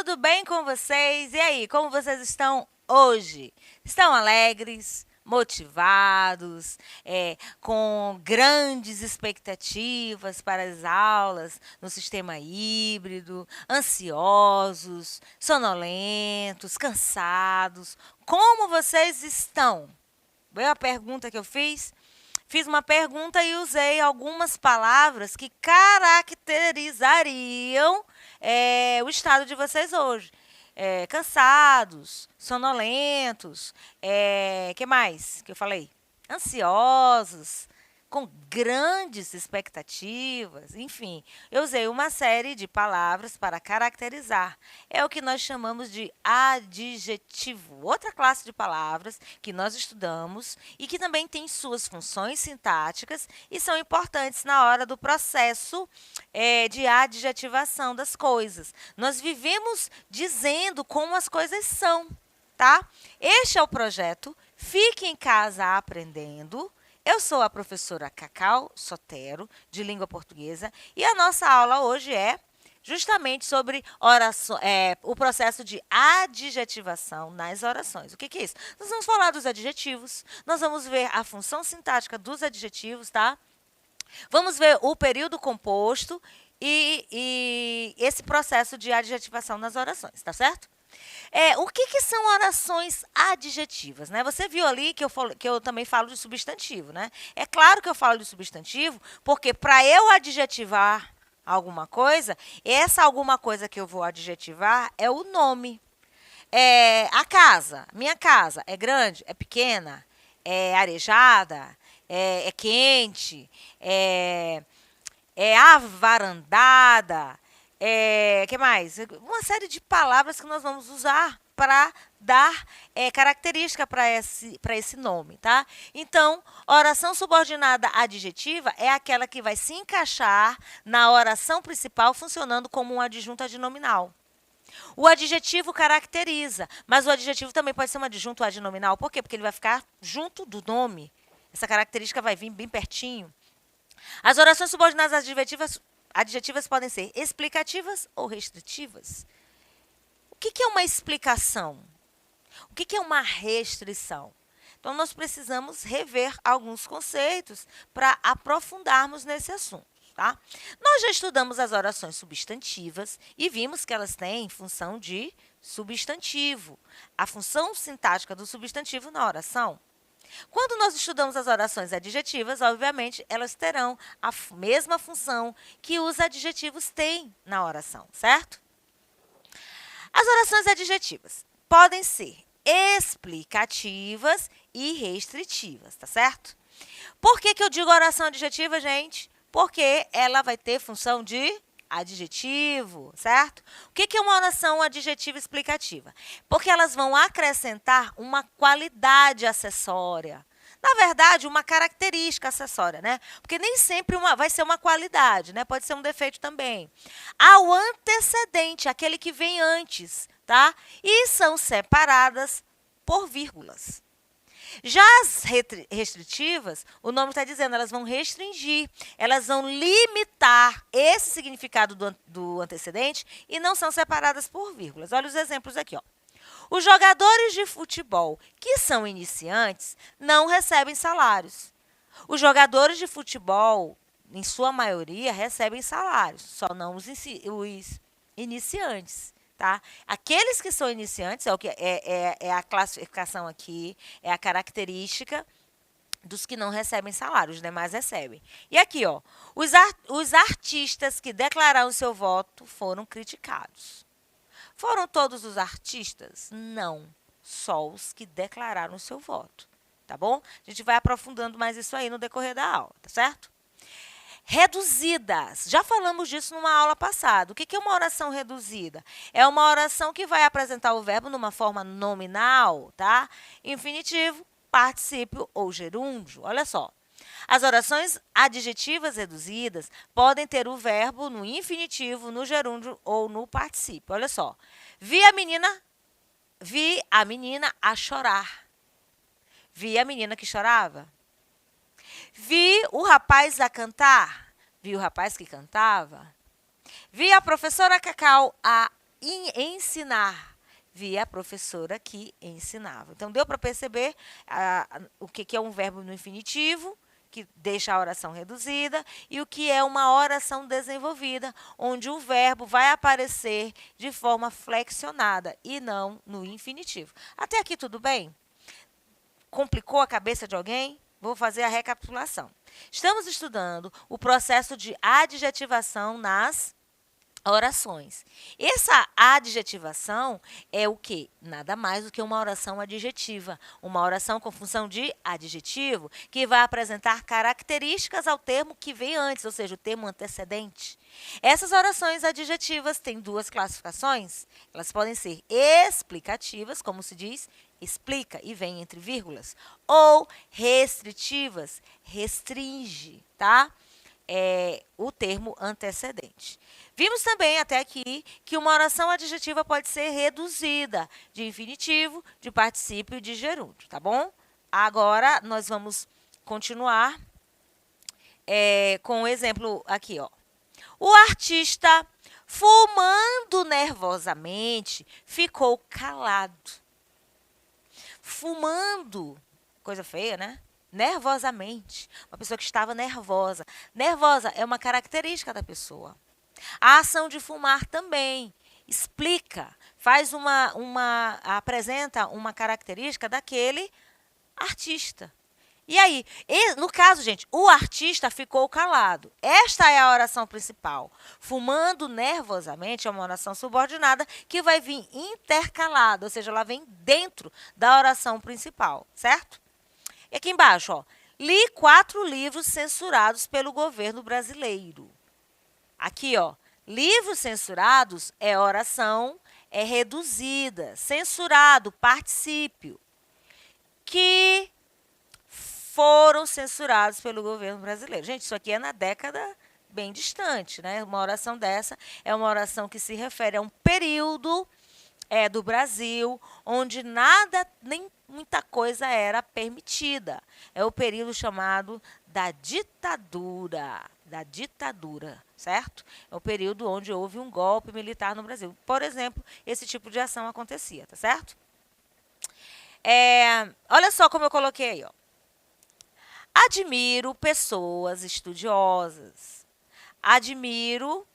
tudo bem com vocês? E aí, como vocês estão hoje? Estão alegres, motivados, com grandes expectativas para as aulas no sistema híbrido, ansiosos, sonolentos, cansados? Como vocês estão? Veio a pergunta que eu fiz? Fiz uma pergunta e usei algumas palavras que caracterizariam o estado de vocês hoje. Cansados, sonolentos, que mais que eu falei? Ansiosos, com grandes expectativas, enfim, eu usei uma série de palavras para caracterizar. É o que nós chamamos de adjetivo, outra classe de palavras que nós estudamos e que também tem suas funções sintáticas e são importantes na hora do processo de adjetivação das coisas. Nós vivemos dizendo como as coisas são, tá? Este é o projeto Fique em Casa Aprendendo. Eu sou a professora Cacau Sotero, de língua portuguesa, e a nossa aula hoje é justamente sobre o processo de adjetivação nas orações. O que é isso? Nós vamos falar dos adjetivos, nós vamos ver a função sintática dos adjetivos, tá? Vamos ver o período composto e esse processo de adjetivação nas orações, tá certo? O que são orações adjetivas, né? Você viu ali que eu também falo de substantivo, né? É claro que eu falo de substantivo, porque para eu adjetivar alguma coisa, essa alguma coisa que eu vou adjetivar é o nome. A casa, minha casa, é grande, é pequena, é arejada, é quente, é avarandada, que mais? Uma série de palavras que nós vamos usar para dar característica para esse nome, tá? Então, oração subordinada adjetiva é aquela que vai se encaixar na oração principal, funcionando como um adjunto adnominal. O adjetivo caracteriza, mas o adjetivo também pode ser um adjunto adnominal. Por quê? Porque ele vai ficar junto do nome. Essa característica vai vir bem pertinho. As orações subordinadas adjetivas podem ser explicativas ou restritivas. O que é uma explicação? O que é uma restrição? Então, nós precisamos rever alguns conceitos para aprofundarmos nesse assunto. Tá? Nós já estudamos as orações substantivas e vimos que elas têm função de substantivo. A função sintática do substantivo na oração. Quando nós estudamos as orações adjetivas, obviamente, elas terão a mesma função que os adjetivos têm na oração, certo? As orações adjetivas podem ser explicativas e restritivas, tá certo? Por que eu digo oração adjetiva, gente? Porque ela vai ter função de adjetivo, certo? O que é uma oração adjetiva explicativa? Porque elas vão acrescentar uma qualidade acessória. Na verdade, uma característica acessória, né? Porque nem sempre vai ser uma qualidade, né? Pode ser um defeito também. Ao antecedente, aquele que vem antes, tá? E são separadas por vírgulas. Já as restritivas, o nome está dizendo, elas vão restringir, elas vão limitar esse significado do antecedente e não são separadas por vírgulas. Olha os exemplos aqui, ó. Os jogadores de futebol que são iniciantes não recebem salários. Os jogadores de futebol, em sua maioria, recebem salários, só não os iniciantes. Tá? Aqueles que são iniciantes, é a classificação aqui, é a característica dos que não recebem salário, os demais recebem. E aqui, ó, os artistas que declararam seu voto foram criticados. Foram todos os artistas? Não, só os que declararam seu voto, tá bom? A gente vai aprofundando mais isso aí no decorrer da aula, tá certo? Reduzidas. Já falamos disso numa aula passada. O que é uma oração reduzida? É uma oração que vai apresentar o verbo numa forma nominal, tá? Infinitivo, particípio ou gerúndio. Olha só. As orações adjetivas reduzidas podem ter o verbo no infinitivo, no gerúndio ou no particípio. Olha só. Vi a menina a chorar. Vi a menina que chorava. Vi o rapaz a cantar. Vi o rapaz que cantava. Vi a professora Cacau a ensinar. Vi a professora que ensinava. Então, deu para perceber o que é um verbo no infinitivo, que deixa a oração reduzida, e o que é uma oração desenvolvida, onde o verbo vai aparecer de forma flexionada e não no infinitivo. Até aqui tudo bem? Complicou a cabeça de alguém? Vou fazer a recapitulação. Estamos estudando o processo de adjetivação nas orações. Essa adjetivação é o quê? Nada mais do que uma oração adjetiva. Uma oração com função de adjetivo que vai apresentar características ao termo que vem antes, ou seja, o termo antecedente. Essas orações adjetivas têm duas classificações. Elas podem ser explicativas, como se diz, explica e vem entre vírgulas, ou restritivas, restringe, tá? O termo antecedente. Vimos também até aqui que uma oração adjetiva pode ser reduzida de infinitivo, de particípio e de gerúndio, tá bom? Agora, nós vamos continuar com o exemplo aqui, ó. O artista, fumando nervosamente, ficou calado. Fumando, coisa feia, né? Nervosamente. Uma pessoa que estava nervosa. Nervosa é uma característica da pessoa. A ação de fumar também explica, apresenta uma característica daquele artista. E aí, no caso, gente, o artista ficou calado. Esta é a oração principal. Fumando nervosamente é uma oração subordinada que vai vir intercalada, ou seja, ela vem dentro da oração principal, certo? E aqui embaixo, ó, li 4 livros censurados pelo governo brasileiro. Aqui, ó, livros censurados é oração, é reduzida. Censurado, particípio. Que foram censurados pelo governo brasileiro. Gente, isso aqui é na década bem distante, né? Uma oração dessa é uma oração que se refere a um período do Brasil onde nada, nem muita coisa era permitida. É o período chamado da ditadura. Da ditadura, certo? É o período onde houve um golpe militar no Brasil. Por exemplo, esse tipo de ação acontecia, tá certo? Olha só como eu coloquei aí, ó. Admiro pessoas estudiosas. Admiro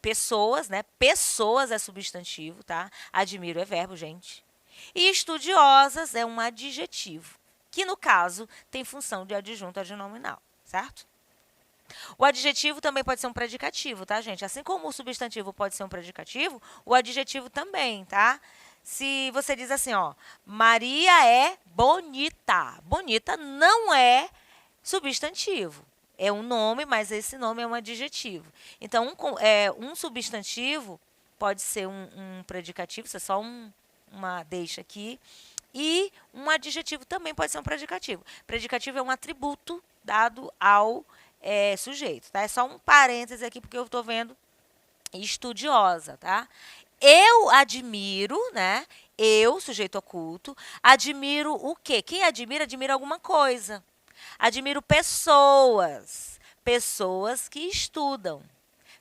pessoas, né? Pessoas é substantivo, tá? Admiro é verbo, gente. E estudiosas é um adjetivo, que no caso tem função de adjunto adnominal, certo? O adjetivo também pode ser um predicativo, tá, gente? Assim como o substantivo pode ser um predicativo, o adjetivo também, tá? Se você diz assim, ó, Maria é bonita. Bonita não é substantivo. É um nome, mas esse nome é um adjetivo. Então, um substantivo pode ser um predicativo, isso é só uma deixa aqui. E um adjetivo também pode ser um predicativo. Predicativo é um atributo dado ao sujeito, tá? É só um parêntese aqui, porque eu estou vendo estudiosa, tá? Eu admiro, né? Eu, sujeito oculto, admiro o quê? Quem admira, admira alguma coisa. Admiro pessoas. Pessoas que estudam.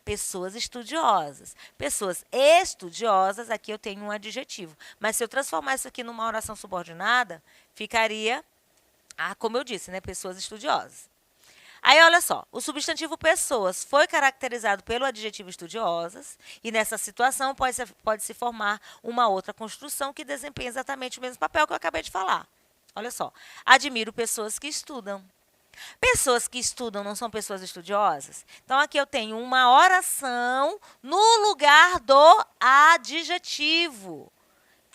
Pessoas estudiosas. Pessoas estudiosas, aqui eu tenho um adjetivo. Mas se eu transformar isso aqui numa oração subordinada, ficaria, como eu disse, né? Pessoas estudiosas. Aí, olha só, o substantivo pessoas foi caracterizado pelo adjetivo estudiosas e nessa situação pode se formar uma outra construção que desempenha exatamente o mesmo papel que eu acabei de falar. Olha só, admiro pessoas que estudam. Pessoas que estudam não são pessoas estudiosas? Então, aqui eu tenho uma oração no lugar do adjetivo,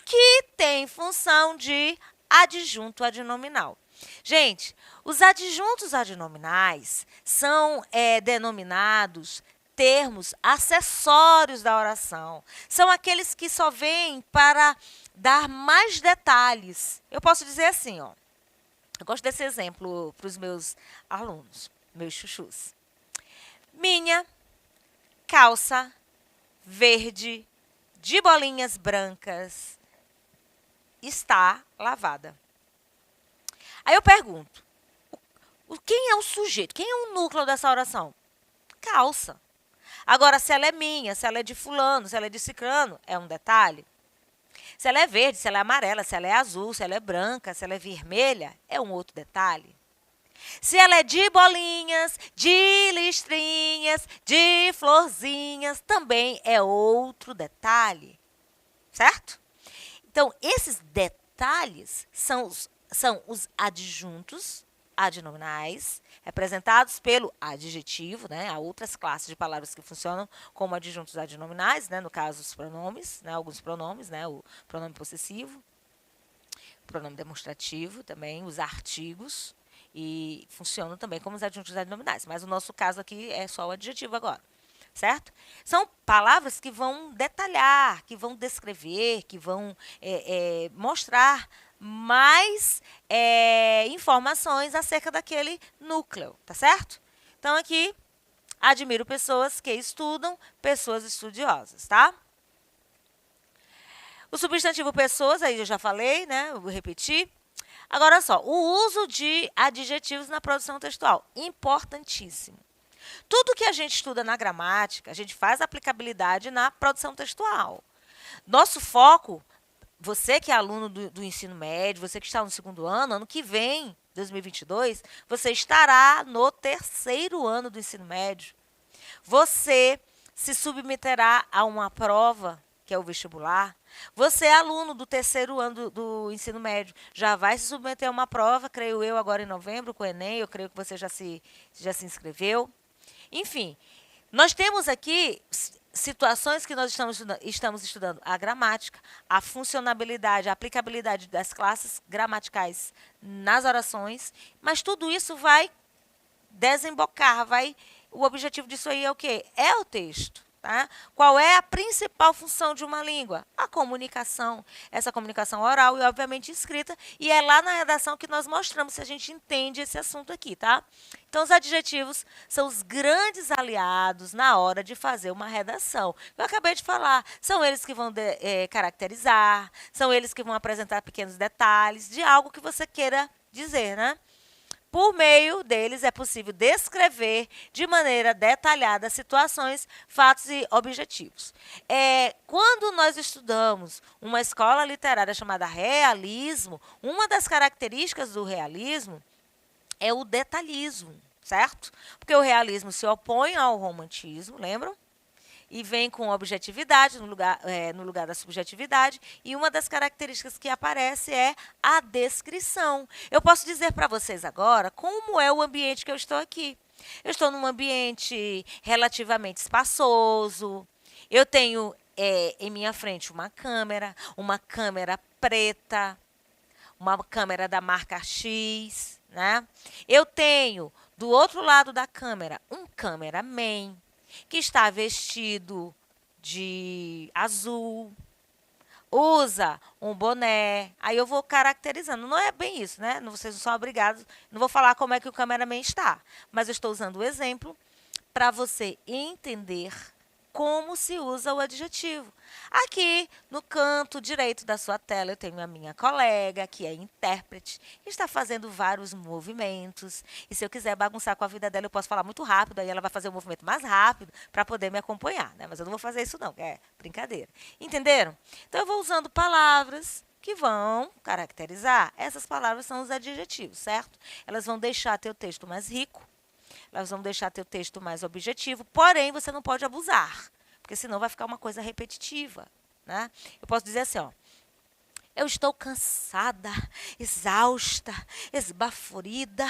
que tem função de adjunto adnominal. Gente, os adjuntos adnominais são denominados termos acessórios da oração. São aqueles que só vêm para dar mais detalhes. Eu posso dizer assim, ó. Eu gosto desse exemplo para os meus alunos, meus chuchus. Minha calça verde de bolinhas brancas está lavada. Aí eu pergunto, quem é o sujeito? Quem é o núcleo dessa oração? Calça. Agora, se ela é minha, se ela é de fulano, se ela é de cicrano, é um detalhe. Se ela é verde, se ela é amarela, se ela é azul, se ela é branca, se ela é vermelha, é um outro detalhe. Se ela é de bolinhas, de listrinhas, de florzinhas, também é outro detalhe, certo? Então, esses detalhes são os adjuntos adnominais, representados pelo adjetivo, né? Há outras classes de palavras que funcionam como adjuntos adnominais, né? No caso, os pronomes, né? Alguns pronomes, né? O pronome possessivo, o pronome demonstrativo também, os artigos, e funcionam também como os adjuntos adnominais. Mas o nosso caso aqui é só o adjetivo agora, certo? São palavras que vão detalhar, que vão descrever, que vão mostrar mais informações acerca daquele núcleo, tá certo? Então, aqui, admiro pessoas que estudam, pessoas estudiosas, tá? O substantivo pessoas, aí eu já falei, né? Eu vou repetir. Agora só, o uso de adjetivos na produção textual, importantíssimo. Tudo que a gente estuda na gramática, a gente faz aplicabilidade na produção textual. Nosso foco, você que é aluno do ensino médio, você que está no segundo ano, ano que vem, 2022, você estará no terceiro ano do ensino médio. Você se submeterá a uma prova, que é o vestibular. Você é aluno do terceiro ano do ensino médio, já vai se submeter a uma prova, creio eu, agora em novembro, com o Enem, eu creio que você já se inscreveu. Enfim, nós temos aqui situações que nós estamos estudando a gramática, a funcionabilidade, a aplicabilidade das classes gramaticais nas orações, mas tudo isso vai desembocar, o objetivo disso aí é o quê? É o texto. Tá? Qual é a principal função de uma língua? A comunicação. Essa comunicação oral e, obviamente, escrita. E é lá na redação que nós mostramos se a gente entende esse assunto aqui, tá? Então, os adjetivos são os grandes aliados na hora de fazer uma redação. Eu acabei de falar, são eles que vão caracterizar, são eles que vão apresentar pequenos detalhes de algo que você queira dizer, né? Por meio deles, é possível descrever de maneira detalhada situações, fatos e objetivos. Quando nós estudamos uma escola literária chamada realismo, uma das características do realismo é o detalhismo, certo? Porque o realismo se opõe ao romantismo, lembram? E vem com objetividade no lugar da subjetividade. E uma das características que aparece é a descrição. Eu posso dizer para vocês agora como é o ambiente que eu estou aqui. Eu estou num ambiente relativamente espaçoso. Eu tenho em minha frente uma câmera preta, uma câmera da marca X, né? Eu tenho do outro lado da câmera um cameraman, que está vestido de azul, usa um boné. Aí eu vou caracterizando. Não é bem isso, né? Vocês não são obrigados. Não vou falar como é que o cameraman está. Mas eu estou usando o exemplo para você entender como se usa o adjetivo. Aqui, no canto direito da sua tela, eu tenho a minha colega, que é intérprete, que está fazendo vários movimentos. E se eu quiser bagunçar com a vida dela, eu posso falar muito rápido, aí ela vai fazer o movimento mais rápido para poder me acompanhar, né? Mas eu não vou fazer isso não, é brincadeira. Entenderam? Então, eu vou usando palavras que vão caracterizar. Essas palavras são os adjetivos, certo? Elas vão deixar teu texto mais rico, elas vão deixar teu texto mais objetivo, porém, você não pode abusar, porque senão vai ficar uma coisa repetitiva, né? Eu posso dizer assim, ó, eu estou cansada, exausta, esbaforida,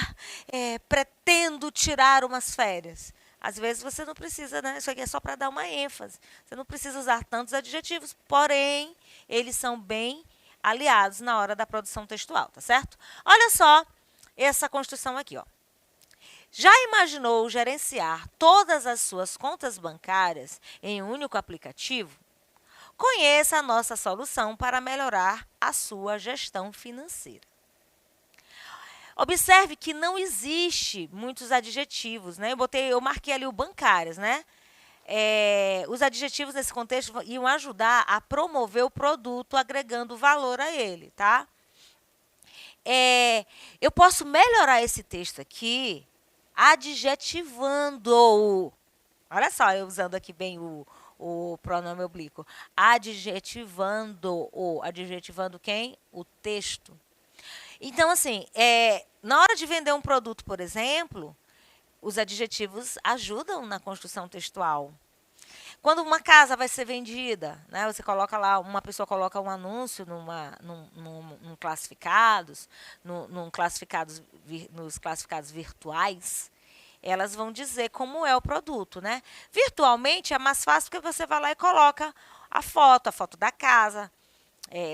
pretendo tirar umas férias. Às vezes você não precisa, né? Isso aqui é só para dar uma ênfase. Você não precisa usar tantos adjetivos, porém, eles são bem aliados na hora da produção textual, tá certo? Olha só essa construção aqui, ó. Já imaginou gerenciar todas as suas contas bancárias em um único aplicativo? Conheça a nossa solução para melhorar a sua gestão financeira. Observe que não existe muitos adjetivos, né? Eu marquei ali o bancárias, né? Os adjetivos nesse contexto iam ajudar a promover o produto, agregando valor a ele, tá? Eu posso melhorar esse texto aqui adjetivando-o. Olha só, eu usando aqui bem o pronome oblíquo. Adjetivando-o. Adjetivando quem? O texto. Então, assim, na hora de vender um produto, por exemplo, os adjetivos ajudam na construção textual. Quando uma casa vai ser vendida, né, você coloca lá, uma pessoa coloca um anúncio num classificados, nos classificados virtuais, elas vão dizer como é o produto, né? Virtualmente é mais fácil porque você vai lá e coloca a foto da casa,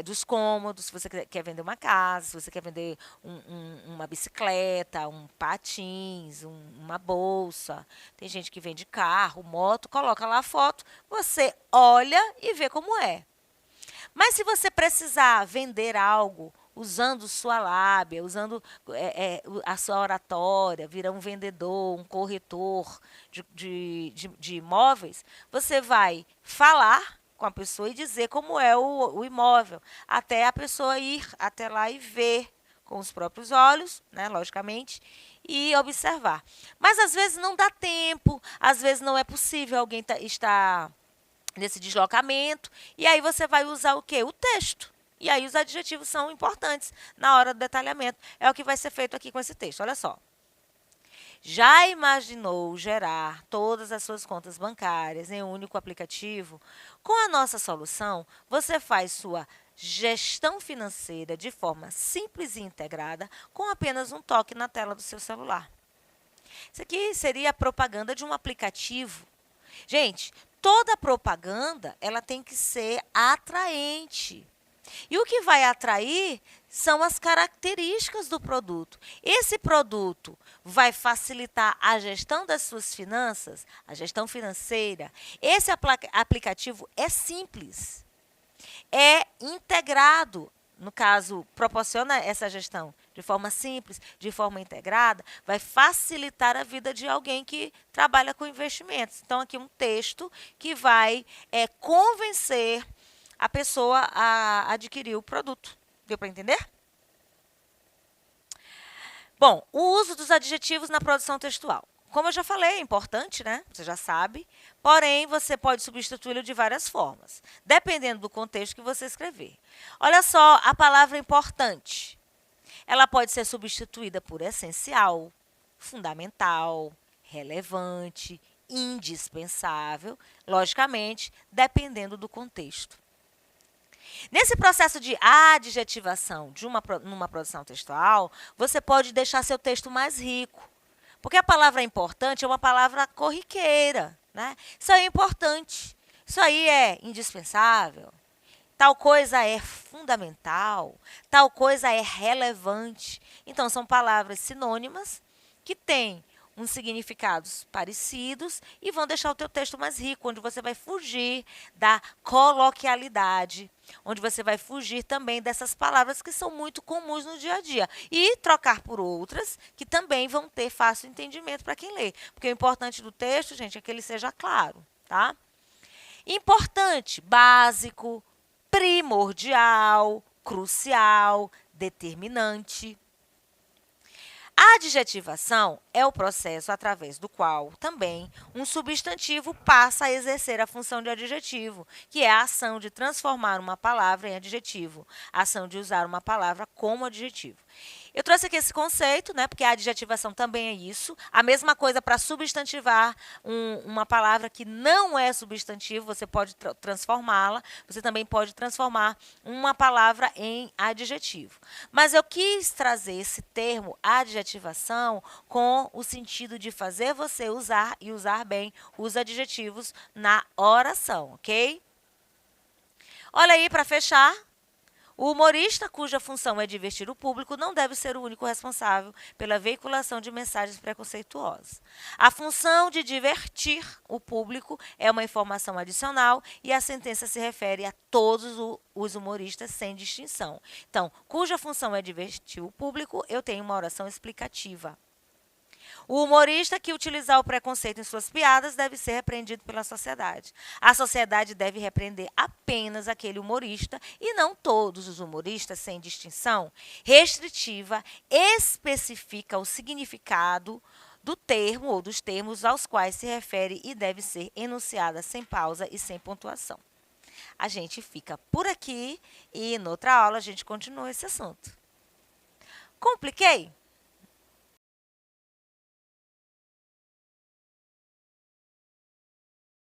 dos cômodos, se você quer vender uma casa, se você quer vender uma bicicleta, um patins, uma bolsa. Tem gente que vende carro, moto, coloca lá a foto, você olha e vê como é. Mas se você precisar vender algo usando sua lábia, usando a sua oratória, virar um vendedor, um corretor de imóveis, você vai falar com a pessoa e dizer como é o imóvel, até a pessoa ir até lá e ver com os próprios olhos, né, logicamente, e observar. Mas às vezes não dá tempo, às vezes não é possível alguém estar nesse deslocamento, e aí você vai usar o quê? O texto. E aí os adjetivos são importantes na hora do detalhamento. É o que vai ser feito aqui com esse texto. Olha só. Já imaginou gerar todas as suas contas bancárias em um único aplicativo? Com a nossa solução, você faz sua gestão financeira de forma simples e integrada com apenas um toque na tela do seu celular. Isso aqui seria a propaganda de um aplicativo. Gente, toda propaganda ela tem que ser atraente. E o que vai atrair são as características do produto. Esse produto vai facilitar a gestão das suas finanças, a gestão financeira. Esse aplicativo é simples, é integrado. No caso, proporciona essa gestão de forma simples, de forma integrada, vai facilitar a vida de alguém que trabalha com investimentos. Então, aqui um texto que vai convencer a pessoa a adquirir o produto. Deu para entender? Bom, o uso dos adjetivos na produção textual. Como eu já falei, é importante, né? Você já sabe. Porém, você pode substituí-lo de várias formas, dependendo do contexto que você escrever. Olha só, a palavra importante. Ela pode ser substituída por essencial, fundamental, relevante, indispensável, logicamente, dependendo do contexto. Nesse processo de adjetivação numa produção textual, você pode deixar seu texto mais rico. Porque a palavra importante é uma palavra corriqueira, né? Isso aí é importante. Isso aí é indispensável. Tal coisa é fundamental. Tal coisa é relevante. Então, são palavras sinônimas que têm uns significados parecidos e vão deixar o teu texto mais rico, onde você vai fugir da coloquialidade, onde você vai fugir também dessas palavras que são muito comuns no dia a dia e trocar por outras que também vão ter fácil entendimento para quem lê. Porque o importante do texto, gente, é que ele seja claro, tá? Importante, básico, primordial, crucial, determinante. A adjetivação é o processo através do qual também um substantivo passa a exercer a função de adjetivo, que é a ação de transformar uma palavra em adjetivo, a ação de usar uma palavra como adjetivo. Eu trouxe aqui esse conceito, né, porque a adjetivação também é isso. A mesma coisa para substantivar uma palavra que não é substantivo, você pode transformá-la. Você também pode transformar uma palavra em adjetivo. Mas eu quis trazer esse termo adjetivação com o sentido de fazer você usar e usar bem os adjetivos na oração, ok? Olha aí, para fechar. O humorista, cuja função é divertir o público, não deve ser o único responsável pela veiculação de mensagens preconceituosas. A função de divertir o público é uma informação adicional e a sentença se refere a todos os humoristas sem distinção. Então, cuja função é divertir o público, eu tenho uma oração explicativa. O humorista que utilizar o preconceito em suas piadas deve ser repreendido pela sociedade. A sociedade deve repreender apenas aquele humorista e não todos os humoristas, sem distinção. Restritiva especifica o significado do termo ou dos termos aos quais se refere e deve ser enunciada sem pausa e sem pontuação. A gente fica por aqui e, noutra aula, a gente continua esse assunto. Compliquei?